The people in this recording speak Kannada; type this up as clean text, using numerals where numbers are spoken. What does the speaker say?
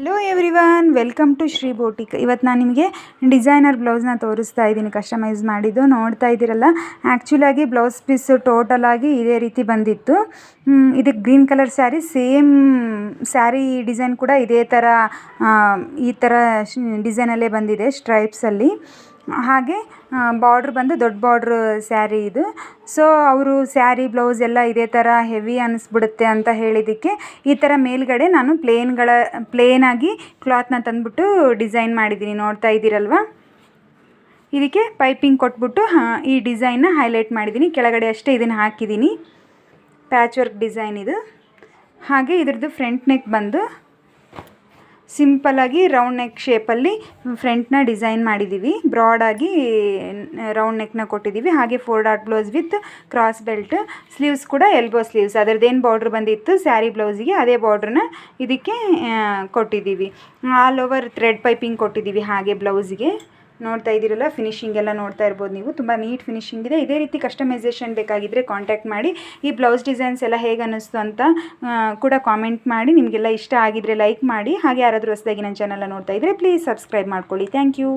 Hello everyone, welcome to Shri boutique. ಇವತ್ತು ನಾನು ನಿಮಗೆ ಡಿಸೈನರ್ ಬ್ಲೌಸ್ನ ತೋರಿಸ್ತಾ ಇದ್ದೀನಿ, ಕಸ್ಟಮೈಸ್ ಮಾಡಿದ್ದು. ನೋಡ್ತಾ ಇದ್ದೀರಲ್ಲ, ಆ್ಯಕ್ಚುಲಾಗಿ ಬ್ಲೌಸ್ ಪೀಸು ಟೋಟಲಾಗಿ ಇದೇ ರೀತಿ ಬಂದಿತ್ತು. ಇದಕ್ಕೆ green colour sari, same sari design ಕೂಡ ಇದೇ ಥರ ಈ ಥರ ಡಿಸೈನಲ್ಲೇ ಬಂದಿದೆ ಸ್ಟ್ರೈಪ್ಸಲ್ಲಿ. ಹಾಗೆ ಬಾರ್ಡ್ರ್ ಬಂದು ದೊಡ್ಡ ಬಾರ್ಡ್ರ್ ಸ್ಯಾರಿ ಇದು. ಸೊ ಅವರು ಸ್ಯಾರಿ ಬ್ಲೌಸ್ ಎಲ್ಲ ಇದೇ ಥರ ಹೆವಿ ಅನ್ನಿಸ್ಬಿಡುತ್ತೆ ಅಂತ ಹೇಳಿದ್ದಕ್ಕೆ ಈ ಥರ ಮೇಲ್ಗಡೆ ನಾನು ಪ್ಲೇನಾಗಿ ಕ್ಲಾತ್ನ ತಂದುಬಿಟ್ಟು ಡಿಸೈನ್ ಮಾಡಿದ್ದೀನಿ. ನೋಡ್ತಾ ಇದ್ದೀರಲ್ವ, ಇದಕ್ಕೆ ಪೈಪಿಂಗ್ ಕೊಟ್ಬಿಟ್ಟು ಈ ಡಿಸೈನ್ನ ಹೈಲೈಟ್ ಮಾಡಿದ್ದೀನಿ. ಕೆಳಗಡೆ ಅಷ್ಟೇ ಇದನ್ನು ಹಾಕಿದ್ದೀನಿ, ಪ್ಯಾಚ್ ವರ್ಕ್ ಡಿಸೈನ್ ಇದು. ಹಾಗೆ ಇದ್ರದ್ದು ಫ್ರಂಟ್ ನೆಕ್ ಬಂದು ಸಿಂಪಲ್ಲಾಗಿ ರೌಂಡ್ ನೆಕ್ ಶೇಪಲ್ಲಿ ಫ್ರಂಟ್ನ ಡಿಸೈನ್ ಮಾಡಿದ್ದೀವಿ. ಬ್ರಾಡಾಗಿ ರೌಂಡ್ ನೆಕ್ನ ಕೊಟ್ಟಿದ್ದೀವಿ. ಹಾಗೆ 4 dot blouse with cross belt. Sleeves ಕೂಡ ಎಲ್ಬೋ ಸ್ಲೀವ್ಸ್, ಅದರದ್ದೇನು ಬಾರ್ಡ್ರ್ ಬಂದಿತ್ತು ಸ್ಯಾರಿ ಬ್ಲೌಸಿಗೆ ಅದೇ ಬಾರ್ಡ್ರನ್ನ ಇದಕ್ಕೆ ಕೊಟ್ಟಿದ್ದೀವಿ. ಆಲ್ ಓವರ್ ಥ್ರೆಡ್ ಪೈಪಿಂಗ್ ಕೊಟ್ಟಿದ್ದೀವಿ. ಹಾಗೆ ಬ್ಲೌಸಿಗೆ ನೋಡ್ತಾ ಇದ್ದೀರಲ್ಲ, ಫಿನಿಶಿಂಗ್ ಎಲ್ಲ ನೋಡ್ತಾ ಇರ್ಬೋದು ನೀವು, ತುಂಬ ನೀಟ್ ಫಿನಿಶಿಂಗ್ ಇದೆ. ಇದೇ ರೀತಿ ಕಸ್ಟಮೈಸೇಷನ್ ಬೇಕಾಗಿದ್ದರೆ ಕಾಂಟ್ಯಾಕ್ಟ್ ಮಾಡಿ. ಈ ಬ್ಲೌಸ್ ಡಿಸೈನ್ಸ್ ಎಲ್ಲ ಹೇಗೆ ಅನ್ನಿಸ್ತು ಅಂತ ಕೂಡ ಕಾಮೆಂಟ್ ಮಾಡಿ. ನಿಮಗೆಲ್ಲ ಇಷ್ಟ ಆಗಿದ್ದರೆ ಲೈಕ್ ಮಾಡಿ. ಹಾಗೆ ಯಾರಾದರೂ ಹೊಸದಾಗಿ ನನ್ನ ಚಾನಲ್ನ ನೋಡ್ತಾ ಇದ್ದರೆ ಪ್ಲೀಸ್ ಸಬ್ಸ್ಕ್ರೈಬ್ ಮಾಡ್ಕೊಳ್ಳಿ. Thank you.